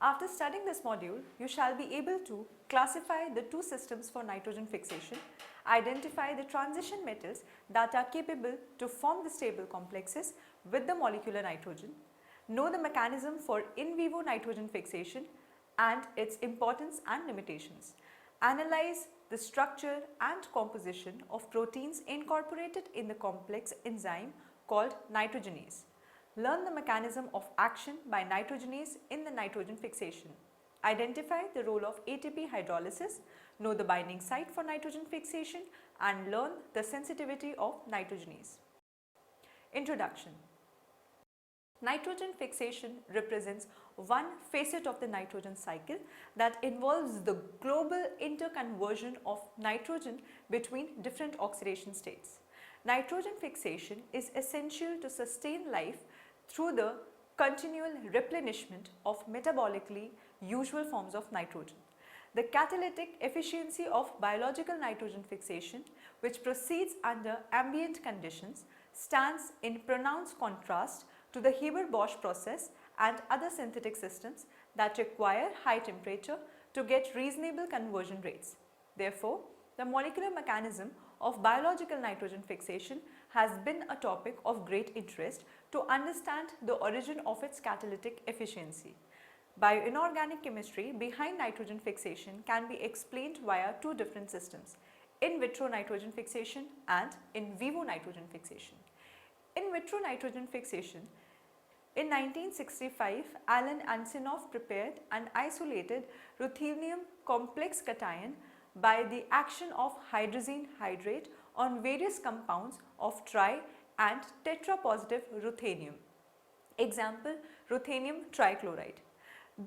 After studying this module, you shall be able to classify the two systems for nitrogen fixation, identify the transition metals that are capable to form the stable complexes with the molecular nitrogen, know the mechanism for in vivo nitrogen fixation and its importance and limitations, analyze the structure and composition of proteins incorporated in the complex enzyme called nitrogenase. Learn the mechanism of action by nitrogenase in the nitrogen fixation. Identify the role of ATP hydrolysis, know the binding site for nitrogen fixation and learn the sensitivity of nitrogenase. Introduction. Nitrogen fixation represents one facet of the nitrogen cycle that involves the global interconversion of nitrogen between different oxidation states. Nitrogen fixation is essential to sustain life through the continual replenishment of metabolically usual forms of nitrogen. The catalytic efficiency of biological nitrogen fixation, which proceeds under ambient conditions, stands in pronounced contrast to the Haber-Bosch process and other synthetic systems that require high temperature to get reasonable conversion rates. Therefore, the molecular mechanism of biological nitrogen fixation has been a topic of great interest to understand the origin of its catalytic efficiency. Bioinorganic chemistry behind nitrogen fixation can be explained via two different systems: in vitro nitrogen fixation and in vivo nitrogen fixation. In vitro nitrogen fixation. In 1965, Alan Antonov prepared an isolated ruthenium complex cation by the action of hydrazine hydrate on various compounds of tri- and tetrapositive ruthenium. Example, ruthenium trichloride.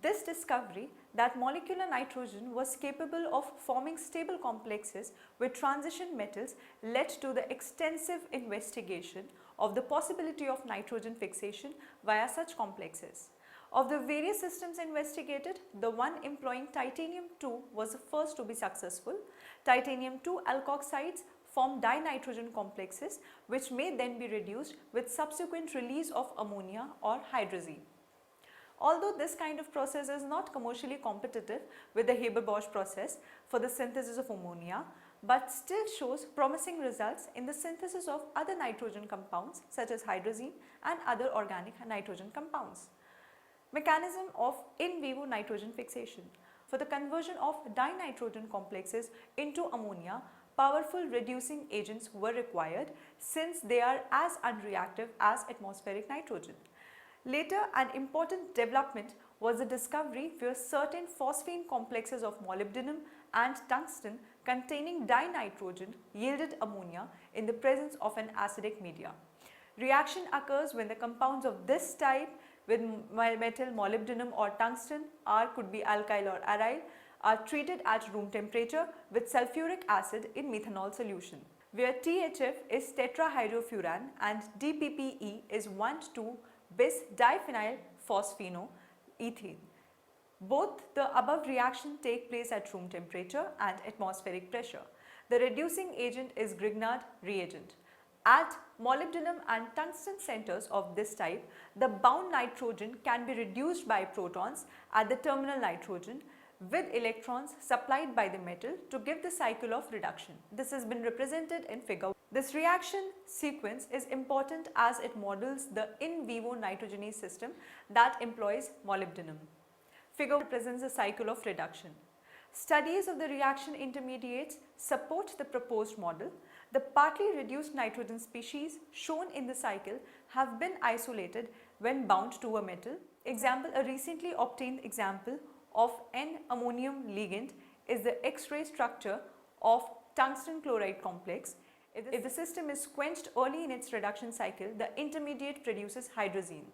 This discovery that molecular nitrogen was capable of forming stable complexes with transition metals led to the extensive investigation of the possibility of nitrogen fixation via such complexes. Of the various systems investigated, the one employing titanium-2 was the first to be successful. Titanium-2 alkoxides form dinitrogen complexes which may then be reduced with subsequent release of ammonia or hydrazine. Although this kind of process is not commercially competitive with the Haber-Bosch process for the synthesis of ammonia, but still shows promising results in the synthesis of other nitrogen compounds such as hydrazine and other organic nitrogen compounds. Mechanism of in vivo nitrogen fixation. For the conversion of dinitrogen complexes into ammonia, powerful reducing agents were required since they are as unreactive as atmospheric nitrogen. Later, an important development was the discovery where certain phosphine complexes of molybdenum and tungsten containing dinitrogen yielded ammonia in the presence of an acidic media. Reaction occurs when the compounds of this type with metal molybdenum or tungsten could be alkyl or aryl are treated at room temperature with sulfuric acid in methanol solution, where THF is tetrahydrofuran and DPPE is 1,2-bis-diphenyl phosphinoethene. Both the above reaction take place at room temperature and atmospheric pressure. The reducing agent is Grignard reagent. At molybdenum and tungsten centers of this type, the bound nitrogen can be reduced by protons at the terminal nitrogen with electrons supplied by the metal to give the cycle of reduction. This has been represented in figure. This reaction sequence is important as it models the in vivo nitrogenase system that employs molybdenum. Figure represents the cycle of reduction. Studies of the reaction intermediates support the proposed model. The partly reduced nitrogen species shown in the cycle have been isolated when bound to a metal. Example, a recently obtained example of N-ammonium ligand is the X-ray structure of tungsten chloride complex. If the system is quenched early in its reduction cycle, the intermediate produces hydrazine.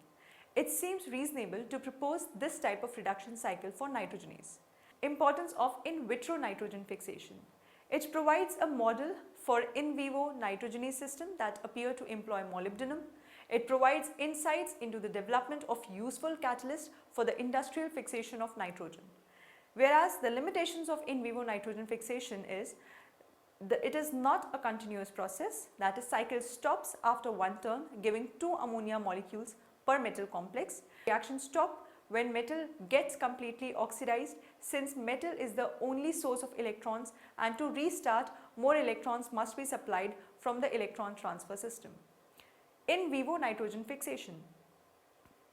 It seems reasonable to propose this type of reduction cycle for nitrogenase. Importance of in vitro nitrogen fixation. It provides a model for in vivo nitrogenase system that appear to employ molybdenum. It provides insights into the development of useful catalysts for the industrial fixation of nitrogen. Whereas the limitations of in vivo nitrogen fixation is it is not a continuous process, that is, cycle stops after one turn giving 2 ammonia molecules per metal complex. Reaction stop when metal gets completely oxidized, since metal is the only source of electrons, and to restart, more electrons must be supplied from the electron transfer system. In vivo nitrogen fixation.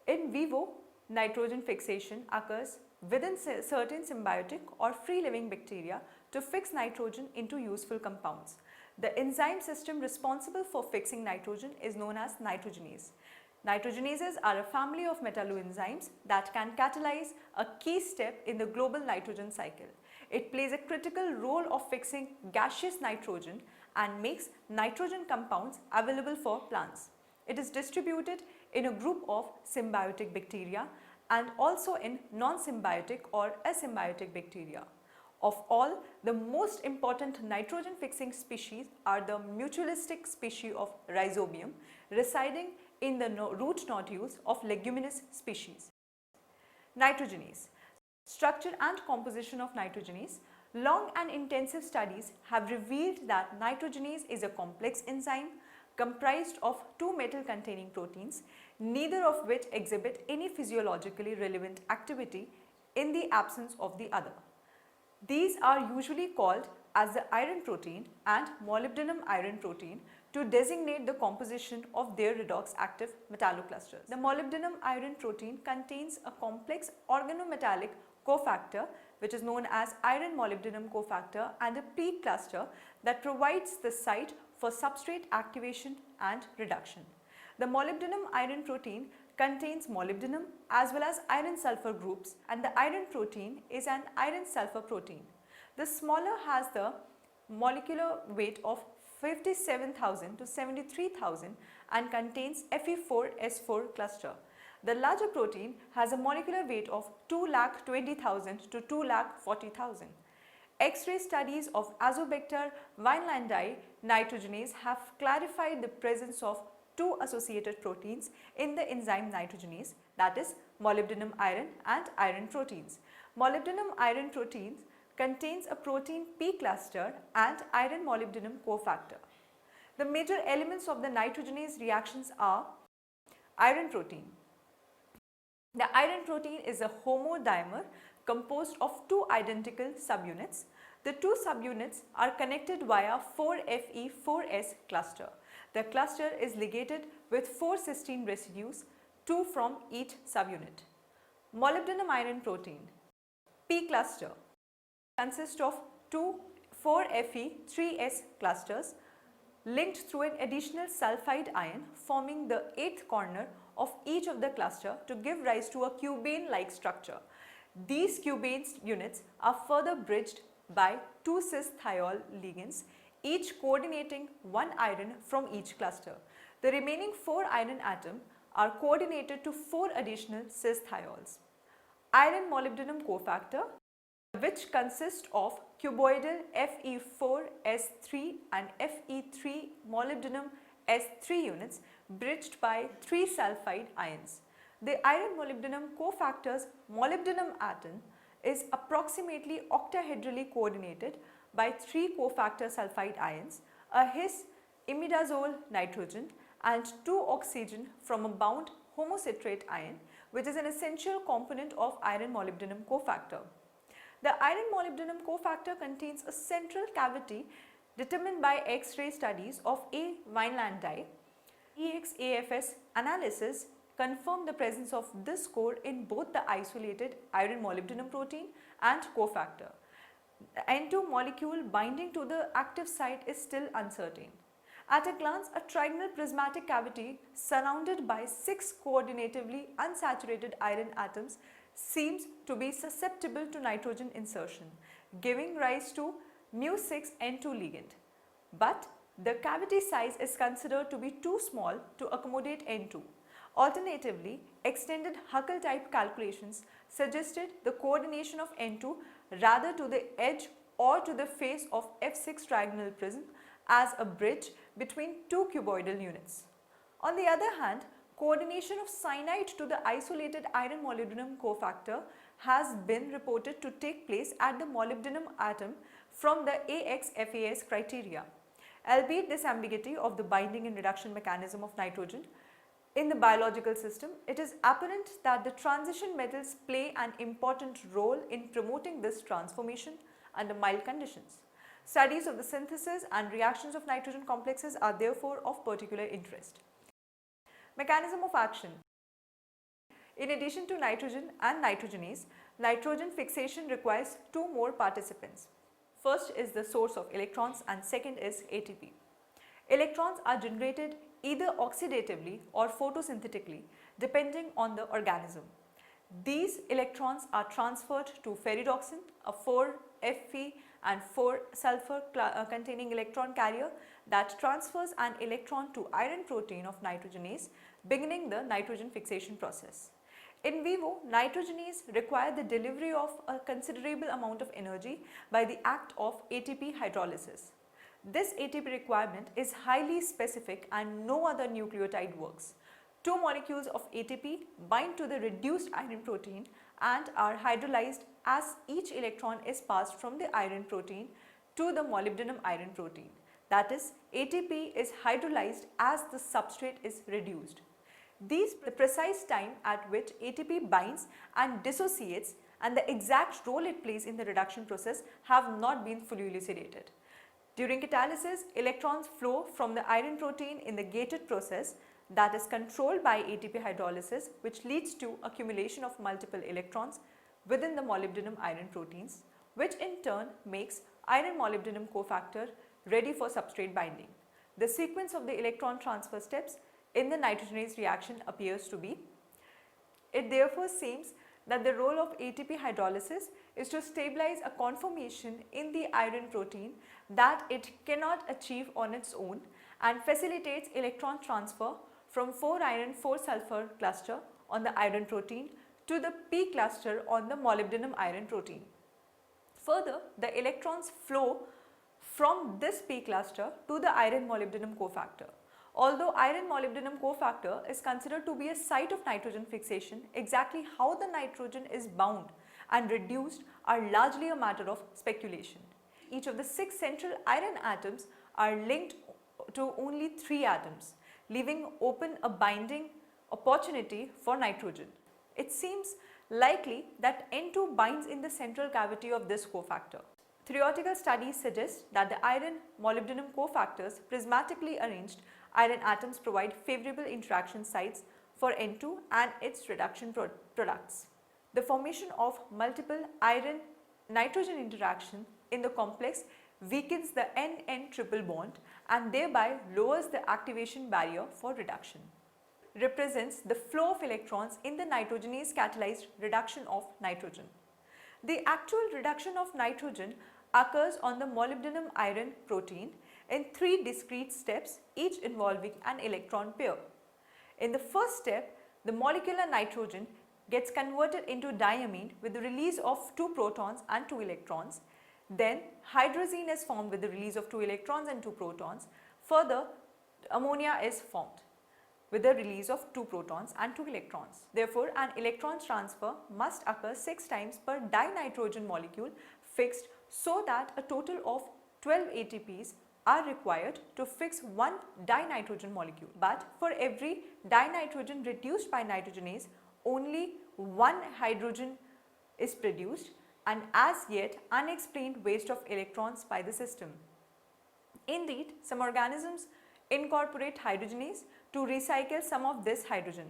In vivo nitrogen fixation occurs within certain symbiotic or free-living bacteria to fix nitrogen into useful compounds. The enzyme system responsible for fixing nitrogen is known as nitrogenase. Nitrogenases are a family of metalloenzymes that can catalyze a key step in the global nitrogen cycle. It plays a critical role of fixing gaseous nitrogen and makes nitrogen compounds available for plants. It is distributed in a group of symbiotic bacteria and also in non-symbiotic or asymbiotic bacteria. Of all, the most important nitrogen fixing species are the mutualistic species of rhizobium residing in the root nodules of leguminous species. Nitrogenase. Structure and composition of nitrogenase. Long and intensive studies have revealed that nitrogenase is a complex enzyme comprised of two metal containing proteins, neither of which exhibit any physiologically relevant activity in the absence of the other. These are usually called as the iron protein and molybdenum iron protein to designate the composition of their redox active metalloclusters. The molybdenum iron protein contains a complex organometallic cofactor which is known as iron molybdenum cofactor and a P cluster that provides the site for substrate activation and reduction. The molybdenum iron protein contains molybdenum as well as iron sulfur groups, and the iron protein is an iron sulfur protein. The smaller has the molecular weight of 57,000 to 73,000 and contains Fe4S4 cluster. The larger protein has a molecular weight of 2,20,000 to 2,40,000. X-ray studies of Azobacter vinelandii nitrogenase have clarified the presence of two associated proteins in the enzyme nitrogenase, that is molybdenum iron and iron proteins. Molybdenum iron proteins contains a protein P cluster and iron molybdenum cofactor. The major elements of the nitrogenase reactions are iron protein. The iron protein is a homodimer composed of two identical subunits. The two subunits are connected via 4Fe4S cluster. The cluster is ligated with 4 cysteine residues, 2 from each subunit. Molybdenum iron protein P cluster consists of two 4Fe3S clusters linked through an additional sulfide ion, forming the 8th corner of each of the cluster to give rise to a cubane-like structure. These cubane units are further bridged by two cis-thiol ligands, each coordinating one iron from each cluster. The remaining 4 iron atoms are coordinated to 4 additional cis-thiols. Iron molybdenum cofactor, which consists of cuboidal Fe4S3 and Fe3 molybdenum S3 units bridged by 3 sulfide ions. The iron molybdenum cofactor's molybdenum atom is approximately octahedrally coordinated by 3 cofactor sulfide ions, a his imidazole nitrogen and 2 oxygen from a bound homocitrate ion, which is an essential component of iron molybdenum cofactor. The iron molybdenum cofactor contains a central cavity determined by X-ray studies of A. vinelandii. EXAFS analysis confirmed the presence of this core in both the isolated iron molybdenum protein and cofactor. The N2 molecule binding to the active site is still uncertain. At a glance, a trigonal prismatic cavity surrounded by 6 coordinatively unsaturated iron atoms seems to be susceptible to nitrogen insertion, giving rise to mu6N2 ligand. But the cavity size is considered to be too small to accommodate N2. Alternatively, extended Huckel type calculations suggested the coordination of N2 rather to the edge or to the face of F6 trigonal prism as a bridge between two cuboidal units. On the other hand, coordination of cyanide to the isolated iron molybdenum cofactor has been reported to take place at the molybdenum atom from the AXFAS criteria. Albeit this ambiguity of the binding and reduction mechanism of nitrogen In the biological system, it is apparent that the transition metals play an important role in promoting this transformation under mild conditions. Studies of the synthesis and reactions of nitrogen complexes are therefore of particular interest. Mechanism of action. In addition to nitrogen and nitrogenase, nitrogen fixation requires two more participants. First is the source of electrons and second is ATP. Electrons are generated either oxidatively or photosynthetically depending on the organism. These electrons are transferred to ferredoxin, a 4Fe and 4 sulfur containing electron carrier that transfers an electron to iron protein of nitrogenase, beginning the nitrogen fixation process. In vivo, nitrogenase require the delivery of a considerable amount of energy by the act of ATP hydrolysis. This ATP requirement is highly specific and no other nucleotide works. Two molecules of ATP bind to the reduced iron protein and are hydrolyzed as each electron is passed from the iron protein to the molybdenum iron protein. That is, ATP is hydrolyzed as the substrate is reduced. The precise time at which ATP binds and dissociates and the exact role it plays in the reduction process have not been fully elucidated. During catalysis, electrons flow from the iron protein in the gated process that is controlled by ATP hydrolysis, which leads to accumulation of multiple electrons within the molybdenum iron proteins, which in turn makes iron molybdenum cofactor ready for substrate binding. The sequence of the electron transfer steps in the nitrogenase reaction appears to be. It therefore seems that the role of ATP hydrolysis is to stabilize a conformation in the iron protein that it cannot achieve on its own and facilitates electron transfer from 4 iron 4 sulfur cluster on the iron protein to the P cluster on the molybdenum iron protein. Further, the electrons flow from this P cluster to the iron molybdenum cofactor. Although iron molybdenum cofactor is considered to be a site of nitrogen fixation, exactly how the nitrogen is bound and reduced are largely a matter of speculation. Each of the 6 central iron atoms are linked to only 3 atoms, leaving open a binding opportunity for nitrogen. It seems likely that N2 binds in the central cavity of this cofactor. Theoretical studies suggest that the iron molybdenum cofactors prismatically arranged iron atoms provide favorable interaction sites for N2 and its reduction products. The formation of multiple iron-nitrogen interaction in the complex weakens the N-N triple bond and thereby lowers the activation barrier for reduction. Represents the flow of electrons in the nitrogenase catalyzed reduction of nitrogen. The actual reduction of nitrogen occurs on the molybdenum iron protein in 3 discrete steps, each involving an electron pair. In the first step, the molecular nitrogen gets converted into diamine with the release of 2 protons and 2 electrons. Then hydrazine is formed with the release of 2 electrons and 2 protons. Further, ammonia is formed with the release of 2 protons and 2 electrons. Therefore, an electron transfer must occur 6 times per dinitrogen molecule fixed so that a total of 12 ATPs are required to fix one dinitrogen molecule. But for every dinitrogen reduced by nitrogenase, only one hydrogen is produced, and as yet unexplained waste of electrons by the system. Indeed, some organisms incorporate hydrogenase to recycle some of this hydrogen.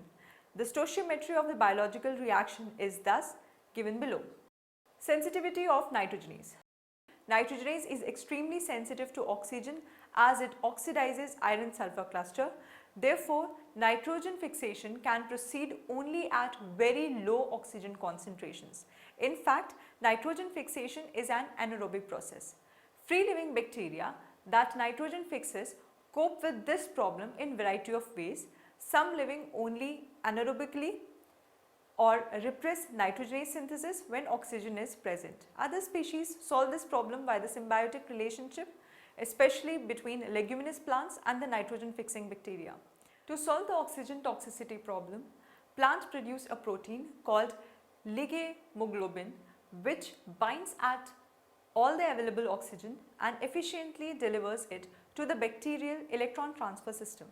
The stoichiometry of the biological reaction is thus given below. Sensitivity of nitrogenase. Nitrogenase is extremely sensitive to oxygen as it oxidizes iron sulfur cluster. Therefore, nitrogen fixation can proceed only at very low oxygen concentrations. In fact, nitrogen fixation is an anaerobic process. Free-living bacteria that nitrogen fixes cope with this problem in variety of ways, some living only anaerobically or repress nitrogenase synthesis when oxygen is present. Other species solve this problem by the symbiotic relationship, especially between leguminous plants and the nitrogen fixing bacteria. To solve the oxygen toxicity problem, plants produce a protein called ligemoglobin which binds at all the available oxygen and efficiently delivers it to the bacterial electron transfer system.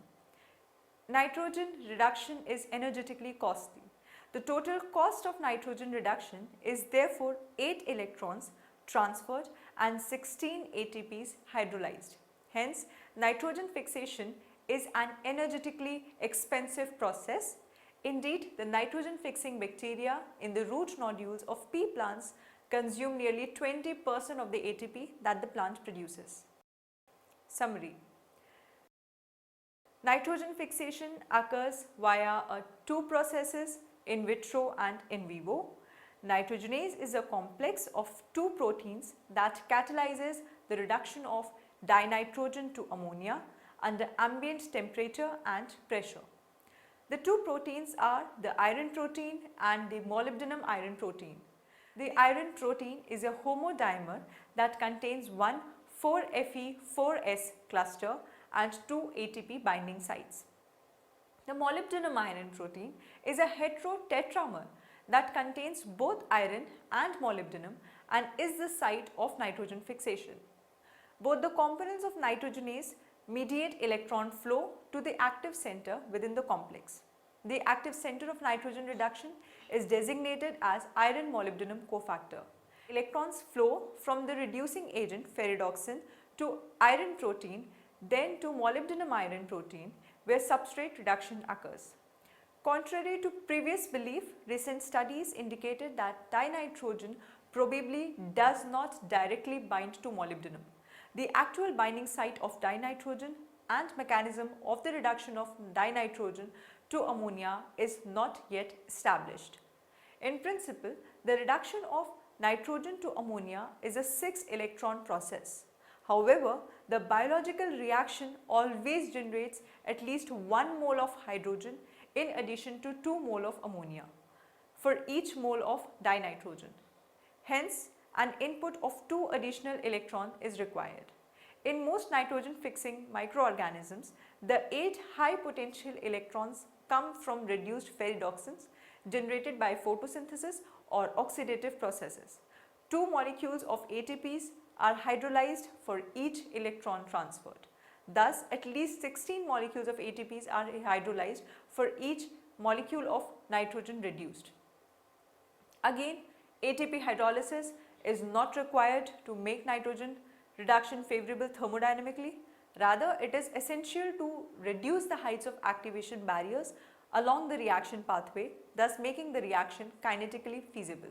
Nitrogen reduction is energetically costly. The total cost of nitrogen reduction is therefore 8 electrons transferred and 16 ATPs hydrolyzed. Hence, nitrogen fixation is an energetically expensive process. Indeed, the nitrogen fixing bacteria in the root nodules of pea plants consume nearly 20% of the ATP that the plant produces. Summary. Nitrogen fixation occurs via two processes, in vitro and in vivo. Nitrogenase is a complex of two proteins that catalyzes the reduction of dinitrogen to ammonia under ambient temperature and pressure. The two proteins are the iron protein and the molybdenum iron protein. The iron protein is a homodimer that contains one 4Fe4S cluster and 2 ATP binding sites. The molybdenum iron protein is a heterotetramer that contains both iron and molybdenum and is the site of nitrogen fixation. Both the components of nitrogenase mediate electron flow to the active center within the complex. The active center of nitrogen reduction is designated as iron molybdenum cofactor. Electrons flow from the reducing agent ferredoxin to iron protein, then to molybdenum iron protein, where substrate reduction occurs. Contrary to previous belief, recent studies indicated that dinitrogen probably does not directly bind to molybdenum. The actual binding site of dinitrogen and mechanism of the reduction of dinitrogen to ammonia is not yet established. In principle, the reduction of nitrogen to ammonia is a 6-electron process. However, the biological reaction always generates at least 1 mole of hydrogen in addition to 2 mole of ammonia for each mole of dinitrogen. Hence, an input of 2 additional electrons is required. In most nitrogen fixing microorganisms, the 8 high potential electrons come from reduced ferredoxins generated by photosynthesis or oxidative processes. 2 molecules of ATPs are hydrolyzed for each electron transferred. Thus, at least 16 molecules of ATPs are hydrolyzed for each molecule of nitrogen reduced. Again, ATP hydrolysis is not required to make nitrogen reduction favorable thermodynamically. Rather, it is essential to reduce the heights of activation barriers along the reaction pathway, thus making the reaction kinetically feasible.